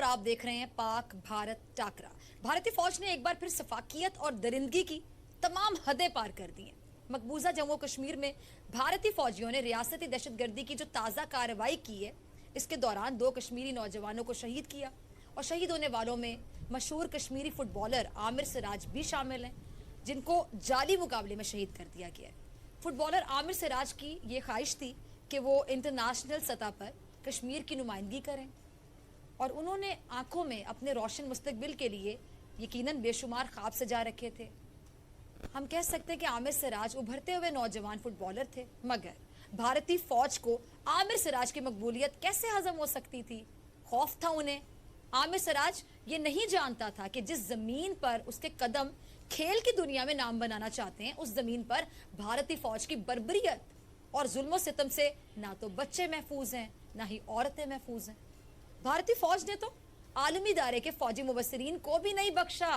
आप देख रहे हैं पाक भारत टाकरा। भारतीय फौज ने एक बार फिर सफाकियत और दरिंदगी की तमाम हदें पार कर दी हैं। मकबूजा जम्मू कश्मीर में भारतीय फौजियों ने रियासती दहशतगर्दी की जो ताज़ा कार्रवाई की है, इसके दौरान 2 कश्मीरी नौजवानों को शहीद किया और शहीद होने वालों में मशहूर कश्मीरी फुटबॉलर आमिर सिराज भी शामिल हैं, जिनको जाली मुकाबले में शहीद कर दिया गया है। फुटबॉलर आमिर सिराज की ये ख्वाहिश थी कि वो इंटरनेशनल सतह पर कश्मीर की नुमाइंदगी करें और उन्होंने आंखों में अपने रोशन मुस्तकबिल के लिए यकीनन बेशुमार ख्वाब सजा रखे थे। हम कह सकते हैं कि आमिर सिराज उभरते हुए नौजवान फुटबॉलर थे, मगर भारतीय फौज को आमिर सिराज की मकबूलियत कैसे हजम हो सकती थी? खौफ था उन्हें। आमिर सिराज ये नहीं जानता था कि जिस जमीन पर उसके कदम खेल की दुनिया में नाम बनाना चाहते हैं, उस जमीन पर भारतीय फौज की बर्बरियत और जुल्म सितम से ना तो बच्चे महफूज हैं, ना ही औरतें महफूज हैं। भारतीय फौज ने तो आलमी दायरे के फौजी मुबस्सिरीन को भी नहीं बख्शा।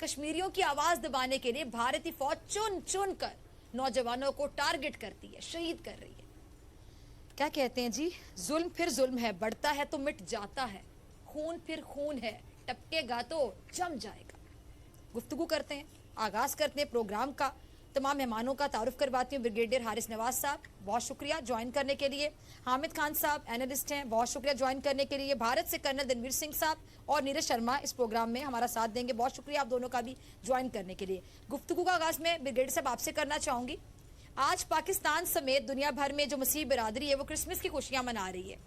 कश्मीरियों की आवाज दबाने के लिए भारतीय फौज चुन चुन कर नौजवानों को टारगेट करती है, शहीद कर रही है। क्या कहते हैं जी, जुल्म फिर जुल्म है, बढ़ता है तो मिट जाता है, खून फिर खून है, टपकेगा तो जम जाएगा। गुफ्तगू करते हैं, आगाज करते हैं प्रोग्राम का। तमाम मेहमानों का तारुफ करवाती हूँ। ब्रिगेडियर हारिस नवाज साहब, बहुत शुक्रिया ज्वाइन करने के लिए। हामिद खान साहब एनालिस्ट हैं, बहुत शुक्रिया ज्वाइन करने के लिए। भारत से कर्नल रणवीर सिंह साहब और नीरज शर्मा इस प्रोग्राम में हमारा साथ देंगे, बहुत शुक्रिया आप दोनों का भी ज्वाइन करने के लिए। गुफ्तगू का आगाज में ब्रिगेडियर साहब आपसे करना चाहूंगी। आज पाकिस्तान समेत दुनिया भर में जो मसीह बिरादरी है वो क्रिसमस की खुशियां मना रही है,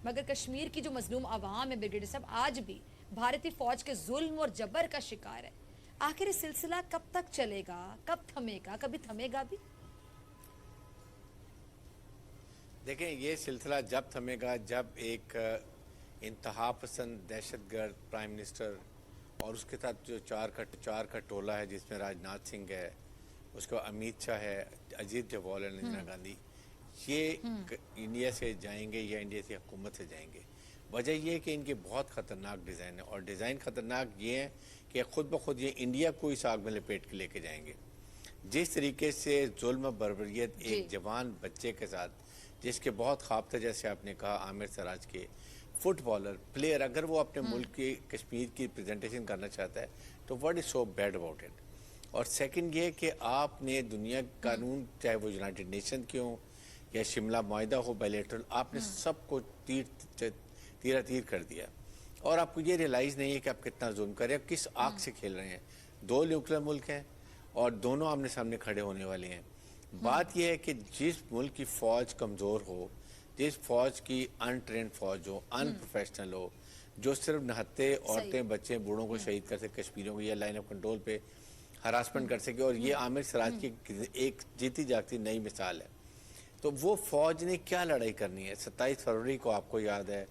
मगर कश्मीर की जो मजलूम आवाम है ब्रिगेडियर साहब, आज भी भारतीय फौज के जुल्म और जबर का शिकार है। आखिर ये सिलसिला कब तक चलेगा, कब थमेगा, कभी थमेगा भी? देखें, ये सिलसिला जब थमेगा जब एक इंतहा पसंद दहशतगर्द प्राइम मिनिस्टर और उसके साथ जो चार का टोला है, जिसमें राजनाथ सिंह है, उसको अमित शाह है, अजीत डोभाल है, इंदिरा गांधी, ये इंडिया से जाएंगे या इंडिया से हुकूमत से जाएंगे। वजह यह है कि इनके बहुत ख़तरनाक डिज़ाइन है, और डिज़ाइन ख़तरनाक ये है कि खुद ब खुद ये इंडिया को इस आग में लपेट के लेके जाएंगे। जिस तरीके से जुल्म बर्बरियत एक जवान बच्चे के साथ, जिसके बहुत ख्वाब था, जैसे आपने कहा आमिर सिराज के फुटबॉलर प्लेयर, अगर वो अपने मुल्क के कश्मीर की प्रेजेंटेशन करना चाहता है तो what is so bad about it. और सेकंड ये कि आपने दुनिया कानून, चाहे वो यूनाइटेड नेशन के हों या शिमला मुआहिदा हो बायलैटरल, आपने सबको तीर कर दिया और आपको ये रियलाइज़ नहीं है कि आप कितना जुल्म कर रहे हैं, किस आग से खेल रहे हैं। 2 न्यूक्लियर मुल्क हैं और दोनों आमने सामने खड़े होने वाले हैं। बात यह है कि जिस मुल्क की फ़ौज कमज़ोर हो, जिस फ़ौज की अनट्रेंड फ़ौज हो, अनप्रोफेशनल हो, जो सिर्फ नहत्ते औरतें बच्चे बूढ़ों को शहीद कर सके, कश्मीरियों को या लाइन ऑफ कंट्रोल पे हरासमेंट कर सके, और ये आमिर सिराज की एक जीती जागती नई मिसाल है। तो वो फ़ौज ने क्या लड़ाई करनी है? 27 फरवरी को आपको याद है,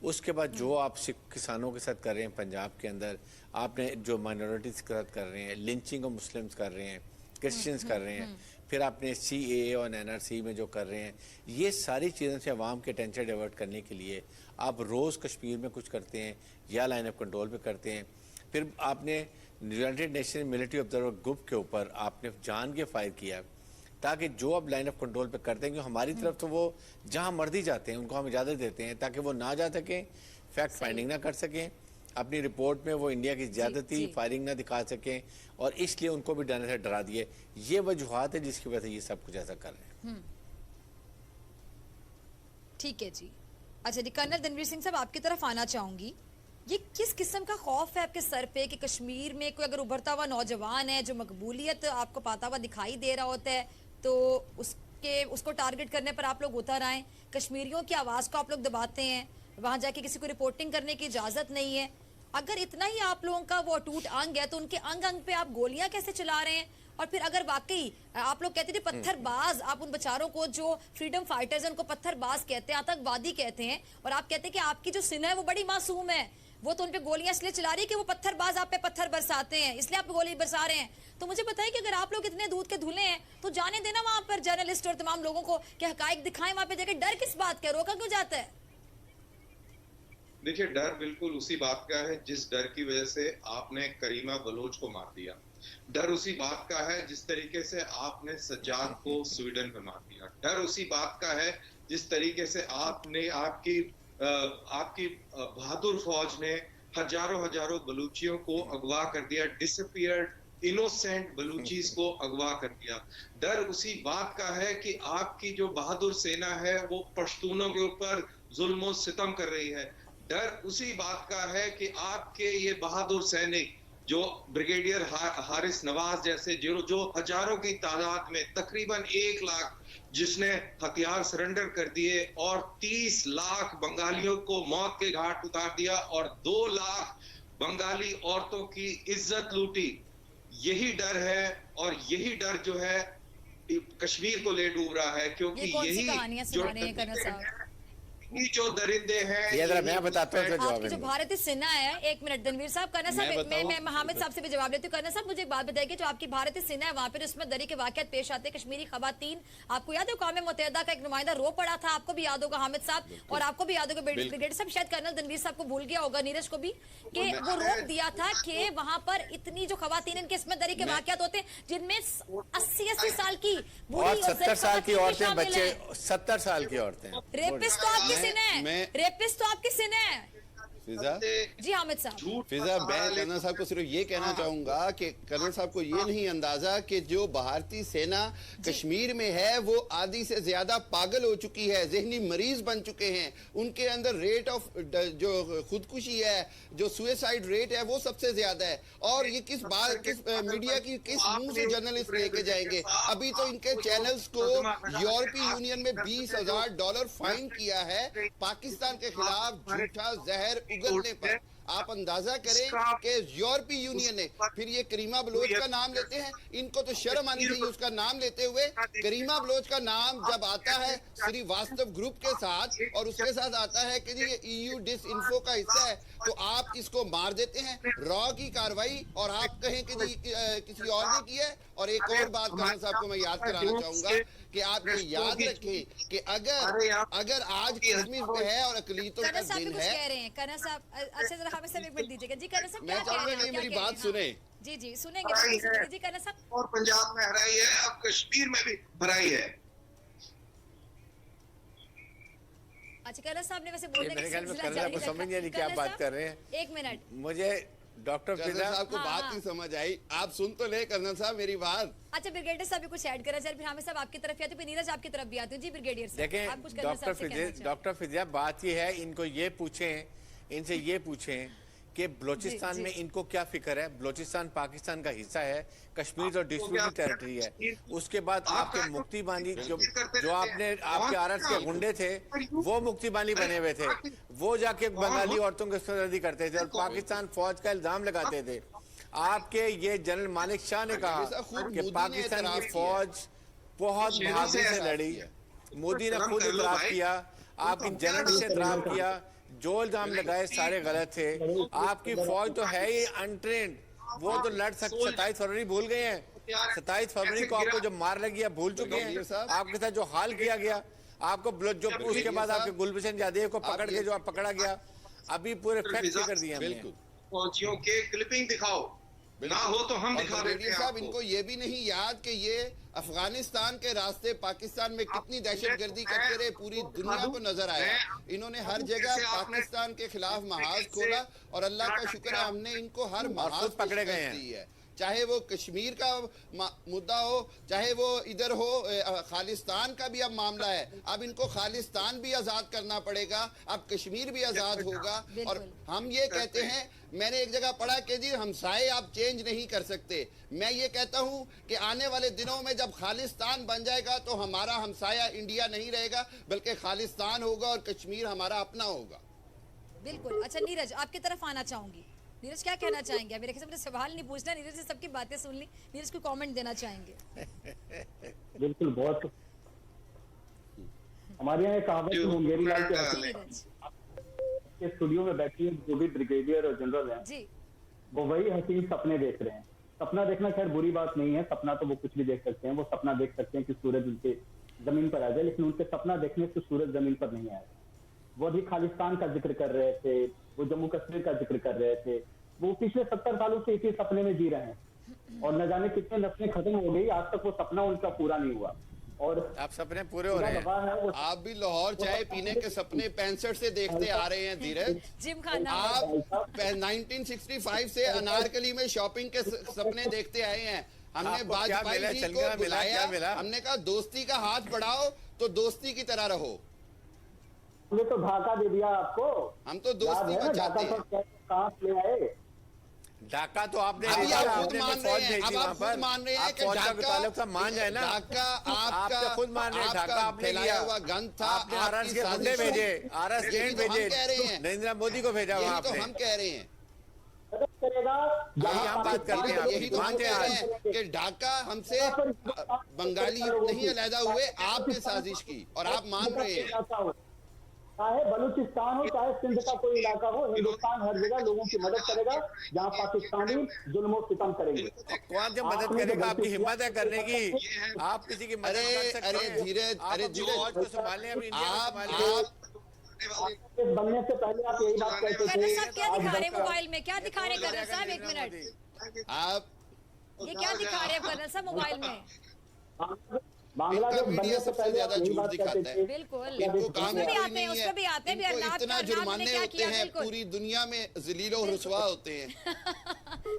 उसके बाद जो आप सिख किसानों के साथ कर रहे हैं पंजाब के अंदर, आपने जो माइनॉरिटीज़ के साथ कर रहे हैं, लिंचिंग ऑफ मुस्लिम्स कर रहे हैं, क्रिश्चियंस कर रहे हैं, फिर आपने CAA और NRC में जो कर रहे हैं, ये सारी चीज़ों से अवाम के टेंशन डाइवर्ट करने के लिए आप रोज़ कश्मीर में कुछ करते हैं या लाइन ऑफ कंट्रोल पे करते हैं। फिर आपने United nation military observer group के ऊपर आपने जान के फायर किया, ताकि जो अब लाइन ऑफ कंट्रोल पे करते हैं, हमारी तरफ तो वो जहां मर्जी जाते हैं उनको हम इजाज़त देते हैं ताकि वो ना जा सकें, फैक्ट फाइंडिंग ना कर सकें, अपनी रिपोर्ट में वो इंडिया की ज़्यादती फायरिंग ना दिखा सकें, और इसलिए उनको भी डरने से डरा दिए। ये वजूहत है जिसकी वजह से ये सब कुछ ऐसा कर रहे हैं। ठीक है जी। अच्छा जी, कर्नल रणवीर सिंह साहब आपकी तरफ आना चाहूंगी। ये किस किस्म का खौफ है आपके सर पे कि कश्मीर में कोई अगर उभरता हुआ नौजवान है जो मकबूलियत आपको पाता हुआ दिखाई दे रहा होता है, तो उसको टारगेट करने पर आप लोग उतर आए, कश्मीरियों की आवाज़ को आप लोग दबाते हैं, वहां जाके किसी को रिपोर्टिंग करने की इजाज़त नहीं है। अगर इतना ही आप लोगों का वो अटूट अंग है, तो उनके अंग अंग पे आप गोलियां कैसे चला रहे हैं? और फिर अगर वाकई आप लोग कहते थे पत्थरबाज, आप उन बेचारों को जो फ्रीडम फाइटर्स हैं उनको पत्थरबाज कहते हैं, आतंकवादी कहते हैं, और आप कहते हैं कि आपकी जो सिन है वो बड़ी मासूम है, वो तो उन पे गोलियां इसलिए चला रही है कि वो पत्थरबाज आप पे पत्थर बरसाते हैं, इसलिए आप गोली बरसा रहे हैं। तो मुझे बताइए कि अगर आप लोग इतने दूध के धुले हैं तो जाने देना वहां पर जर्नलिस्ट और तमाम लोगों को कि हकाइक दिखाएं, वहां पे जाकर डर किस बात का, रोका क्यों जाता है? देखिए, डर बिल्कुल उसी बात का है जिस डर की वजह से आपने करीमा बलोच को मार दिया। डर उसी बात का है जिस तरीके से आपने सज्जाद को स्वीडन में मार दिया। डर उसी बात का है जिस तरीके से आपने आपकी बहादुर फौज ने हजारों हजारों बलूचियों को अगवा कर दिया, डिसअपियर्ड इनोसेंट बलूचीज को अगवा कर दिया। डर उसी बात का है कि आपकी जो बहादुर सेना है वो पश्तूनों के ऊपर जुल्म और सितम कर रही है। डर उसी बात का है कि आपके ये बहादुर सैनिक जो ब्रिगेडियर हारिस नवाज जैसे जो हजारों की तादाद में तकरीबन 1 लाख जिसने हथियार सरेंडर कर दिए और 30 लाख बंगालियों को मौत के घाट उतार दिया और 2 लाख बंगाली औरतों की इज्जत लूटी। यही डर है और यही डर जो है कश्मीर को ले डूब रहा है, क्योंकि ये कौन सी यही कहानियां सुना रहे हैं कर्नल साहब? ये जो दरिंदे हैं, ये जरा मैं बताता हूँ जवाब आपकी जो भारतीय सेना है, एक मिनट रणवीर साहब, कर्नल साहब मैं हामिद साहब से भी जवाब लेती हूँ। कर्नल साहब मुझे एक बात बताइए, जो आपकी भारतीय सेना है वहां पर उसमें दरी के वाकयात पेश आते हैं, कश्मीरी खवातीन, आपको याद है कौम मुत्तहिदा का एक नुमाइंदा रो पड़ा था, आपको भी याद होगा हामिद साहब, और आपको भी याद होगा ब्रिगेडियर साहब, शायद कर्नल रणवीर साहब को भूल गया होगा, नीरज को भी, कि वो रोक दिया था कि वहां पर इतनी जो खवातीन इनके इसमें दरी के वाकयात होते हैं जिनमें 80 साल की और 70 साल की औरतें, बच्चे 70 साल की औरतें। रेपिस्ट तो आपकी सेना है, रेपिस्ट तो आपकी सेना है। फिजा जी हामिद साहब। फिजा मैं कर्नल साहब को सिर्फ ये कहना चाहूंगा कि कर्नल साहब को ये नहीं अंदाजा कि जो भारतीय सेना कश्मीर में है वो आधी से ज्यादा पागल हो चुकी है, जहनी मरीज बन चुके हैं। उनके अंदर रेट ऑफ जो खुदकुशी है, जो सुसाइड रेट है वो सबसे ज्यादा है। और ये किस मीडिया की किस मुंह से जर्नलिस्ट लेके जाएंगे? अभी तो इनके चैनल्स को यूरोपीय यूनियन में $20,000 फाइन किया है पाकिस्तान के खिलाफ झूठा जहर उगलने पर। आप अंदाजा करें कि यूरोपीय यूनियन ने फिर ये करीमा बलोच का नाम लेते हैं, इनको तो शर्म आनी चाहिए उसका नाम लेते हुए। करीमा बलोच का नाम जब आता है श्रीवास्तव ग्रुप के साथ और उसके साथ आता है कि ये EU डिस इन्फो का हिस्सा है, तो आप इसको मार देते हैं, रॉ की कार्रवाई, और आप कहें कि किसी और ने की है। और एक और बात कर्नल साहब को मैं याद कराना चाहूंगा कि आप ये याद रखें कि अगर आज कश्मीर पे है और अकलीतों का दिन है। कह रहे हैं कर्नल साहब, अच्छा जरा हमें सब एक मिनट दीजिएगा। जी कर्नल साहब, मैं चाहूंगा कि मेरी बात सुने। जी जी सुनेंगे जी कर्नल साहब। और पंजाब में हराई है, अब कश्मीर में भी हराई है। अच्छा कर्नल साहब ने वैसे बोलने मेरे ख्याल में कर्नल साहब को समझ नहीं क्या बात कर रहे हैं। एक मिनट, मुझे डॉक्टर कर्नल साहब को बात नहीं समझ आई, आप सुन तो ले कर्नल साहब मेरी बात। अच्छा ब्रिगेडियर साहब भी कुछ ऐड करा जाए, फिर हामिद साहब आपकी तरफ आते, फिर नीरज आपकी तरफ भी आते हैं। जी ब्रिगेडियर साहब, देखें आप कुछ कर्नल साहब से कहना चाहें। डॉक्टर फिजिया, बात ये है, इनको ये पूछें, इनसे ये पूछें कि बलोचिस्तान में इनको क्या फिक्र है। बलोचिस्तान पाकिस्तान का हिस्सा है, कश्मीर तो डिस्प्यूटेड टेरिटरी है। उसके बाद आपके मुक्ति बानी जो आपने आपके RS के गुंडे थे वो मुक्ति बानी बने हुए थे, वो जाके बंगाली औरतों की सरदर्दी करते थे और पाकिस्तान फौज का इल्जाम लगाते थे। आपके ये जनरल मानिक शाह ने कहा कि पाकिस्तान की फौज बहुत बहादुरी से लड़ी, मोदी ने खुद इतराफ किया, आपकी जनरल ने इतराफ किया, जो इल्जाम लगाए सारे गलत थे। आपकी फौज तो है ही अनट्रेंड, वो तो लड़ सकते। 27 फरवरी भूल गए हैं, 27 फरवरी को आपको जो मार लगी है भूल चुके हैं। आपके साथ जो हाल किया गया, आपको जो उसके बाद आपके गुलभूषण यादव को पकड़ के जो आप पकड़ा गया, अभी पूरे फैक्ट कर दिए हमने। फौजियों के क्लिपिंग दिखाओ, ना हो तो हम दिखा देंगे साहब। इनको ये भी नहीं याद कि ये अफगानिस्तान के रास्ते पाकिस्तान में कितनी दहशतगर्दी करते रहे, पूरी दुनिया को नजर आया। इन्होंने हर जगह पाकिस्तान के खिलाफ महाज खोला और अल्लाह का शुक्र है हमने इनको हर महाज पकड़े गए हैं। चाहे वो कश्मीर का मुद्दा हो, चाहे वो इधर हो खालिस्तान का भी अब मामला है। अब इनको खालिस्तान भी आजाद करना पड़ेगा, अब कश्मीर भी आजाद होगा। और हम ये कहते हैं, मैंने एक जगह पढ़ा कि जी हमसाए आप चेंज नहीं कर सकते। मैं ये कहता हूं कि आने वाले दिनों में जब खालिस्तान बन जाएगा तो हमारा हमसाया इंडिया नहीं रहेगा, बल्कि खालिस्तान होगा और कश्मीर हमारा अपना होगा। बिल्कुल। अच्छा नीरज, आपकी तरफ आना चाहूंगी। नीरज क्या कहना चाहेंगे? मेरे ख्याल से मुझे सवाल नहीं पूछना, नीरज से सबकी बातें सुन ली। नीरज को कमेंट देना चाहेंगे? बिल्कुल, बहुत हमारे यहाँ कहावत मुंगेरी लाल के स्टूडियो में बैठी है जो भी ब्रिगेडियर और जनरल हैं जी, वो वही हसीन सपने देख रहे हैं। सपना देखना खैर बुरी बात नहीं है, सपना तो वो कुछ भी देख सकते हैं। वो सपना देख सकते हैं कि सूरज उनके जमीन पर आ जाए, लेकिन उनके सपना देखने से सूरज जमीन पर नहीं आया। वो अभी खालिस्तान का जिक्र कर रहे थे, वो जम्मू कश्मीर का जिक्र कर रहे थे, वो पिछले 70 सालों से इसी सपने में जी रहे हैं और न जाने कितने नस्लें खत्म हो गई, आज तक वो सपना उनका पूरा नहीं हुआ। और आप सपने पूरे हो रहे हैं। दबा है वो आप भी लाहौर चाय पीने के सपने 65 से देखते आ रहे हैं धीरज। जिम खाना आप 1965 से अनारकली में शॉपिंग के सपने देखते आए हैं। हमने आपको क्या वाजपेयी मिला? जी चल को गया, मिला, बुलाया, क्या मिला? हमने कहा दोस्ती का हाथ बढ़ाओ तो दोस्ती की तरह रहो। हमने तो ढाका दे दिया आपको, हम तो याद दोस्ती है को ना? चाहते ढाका हैं। तो कहाँ से ले आए? ढाका तो आपने अभी दिया, आप खुद आपने मान फौज रहे हैं, भेजी अब वहाँ आप पर। खुद मान रहे हैं आप कि फौज का ढाका ताल्लुक सब मान जाए ना। ढाका आप तो खुद मान रहे हैं, ढाका आपने फैलाया लिया। हुआ गन था, आपने आरएस आपकी के गुंडे साजिश भेजे, थी। आरएस यही एजेंट तो हम भेजे, कह रहे हैं। नरेंद्र मोदी को भेजा वहाँ यही तो आपने। हम कह रहे हैं। मदद करेगा यही हम बात करते हैं आपकी। यही तो हम मान जाए कह रहे आज। हैं कि ढाका हमसे बंगाली नहीं अलहदा हुए, आपने साजिश की और आप मान रहे हैं। चाहे बलूचिस्तान हो चाहे सिंध का कोई इलाका हो, हिंदुस्तान हर जगह लोगों की मदद करेगा जहां पाकिस्तानी जुल्म और सितम करेंगे। कौन जब मदद करेगा? आपकी हिम्मत है करने की? आप किसी की मदद कर सकते हैं? अरे धीरज, आप अरे अपनी धीरज, फौज को संभालने, अपनी इंडिया को आप संभालिए। बनने से पहले आप यही बात कहते कर्नल थे। साहब क्या दिखा रहे हैं मोबाइल में? क्या दिखा रहे हैं कर्नल साहब? एक मिनट, आप ये क्या दिखा रहे हैं कर्नल साहब मोबाइल में? बांग्लादेश इनका मीडिया बनने से सबसे पहले ज्यादा आप यही झूठ बात दिखाता कहते है। थे। बिल्कुल, इनको काम उसमें भी कोई आते हैं, नहीं है। उसमें भी आते हैं। भी इनको अरनाब इतना ने जुर्माने क्या होते किया? हैं, बिल्कुल, पूरी दुनिया में जलील और रुसवा होते हैं।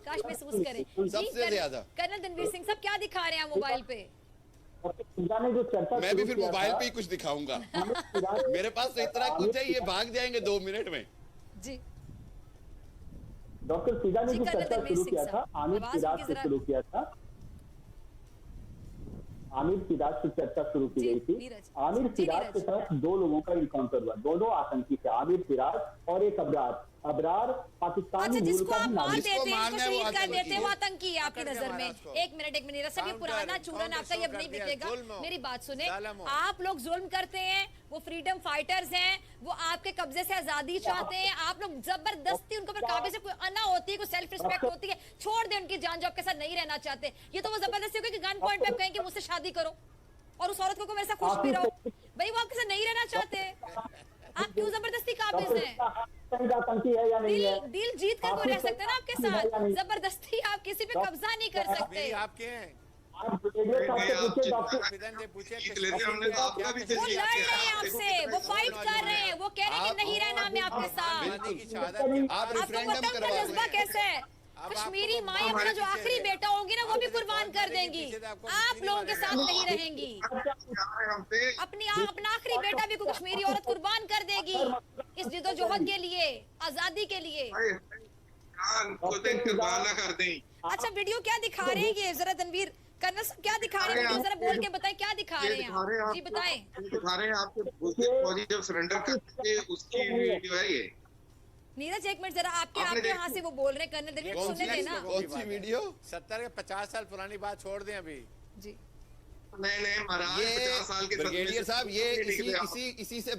काश महसूस करें। सबसे ज्यादा। कर्नल रणवीर सिंह साहब क्या दिखा रहे हैं मोबाइल पे? ने जो चर्चा मैं भी शुरू फिर किया मोबाइल था, पे ही कुछ दिखाऊंगा। सिराज- मेरे पास तो इतना कुछ है, ये भाग जाएंगे 2 मिनट में। जी, डॉक्टर सीधा ने जी, जो कर्नल चर्चा रणवीर शुरू सिंह किया था, साहब, आमिर आवाज सिराज उनकी से जरा- शुरू किया था। आमिर सिराज से चर्चा शुरू की जी, गई थी। नीरज। आमिर जी, सिराज नीरज। के साथ 2 लोगों का इनकाउंटर हुआ, दोनों आतंकी थे, आमिर सिराज और एक अबरार। अबरार पाकिस्तानी अच्छा, मूल जिसको का आप ही मार नागरिक। देते हैं, मारना उसको है, वो शहीद कर आतंकी देते हैं, वो है। आतंकी है आपकी पकड़ के नजर मारा में। उसको। एक मिनट सब ये काउंटर, पुराना चूरन काउंटर आपका ये अब शो नहीं कर दिया, बिकेगा। जुल्म हो। मेरी बात सुने, जालिम हो। आप लोग जुल्म करते हैं, वो फ्रीडम फाइटर्स हैं, वो आपके कब्जे से आजादी चाहते हैं, आप लोग जबरदस्ती उनको पर काबे से कोई अना होती है, कोई सेल्फ रिस्पेक्ट होती है, छोड़ दे उनकी जान जो आपके साथ नहीं रहना चाहते। ये तो वो जबरदस्ती होगी कि गन पॉइंट पे आप कहें कि मुझसे शादी करो और उस औरत को मेरे साथ खुश भी रहो। भाई वो आपके साथ नहीं रहना चाहते, आप क्यों जबरदस्ती काबिज हैं? आतंकी है या नहीं है? दिल जीत कर कोई रह सकता है ना आपके साथ, जबरदस्ती आप किसी पे कब्जा नहीं कर सकते। मेरी आपके हैं। आप ब्रिगेडियर साहब से पूछिए, डॉक्टर फिदन ने पूछे जीत लेते हैं, हमने तो आपका भी वो लड़ रहे हैं आपसे, वो फाइट कर रहे हैं, वो कह रहे हैं कि नहीं रहना हमें आपके साथ। गांधी की शहादत के आप आपको रेफरेंडम वतन का करवा जज्बा दें। कैसा है? अब कश्मीरी आपको माएं अपना जो आखिरी बेटा होंगी ना वो भी कुर्बान कर देंगी, आप लोगों के साथ नहीं रहेंगी। हमसे अपना आखिरी बेटा भी कोई कश्मीरी औरत कुर्बान कर देगी इस जिदोजहद के लिए, आजादी के लिए। को देख कर बहाना कर दें। अच्छा, वीडियो क्या दिखा रहे हैं ये? जरा रणवीर कर्नल साहब क्या दिखा रहे हैं? वीडियो जरा बोल के बताएं, क्या दिखा ये रहे हैं दिखा रहे हैं आप? जी बताएं। दिखा रहे हैं आपके फौजी जब सरेंडर करते थे उसकी वीडियो है ये। नीरज एक मिनट जरा आपके आपने आपके यहाँ से वो बोल रहे हैं कर्नल रणवीर, कौन सुनने सी देना। कौन सी वीडियो? 70 के 50 साल पुरानी बात छोड़ दें अभी। जी, नहीं महाराज ये 50 साल के ब्रिगेडियर साहब, ये इसी से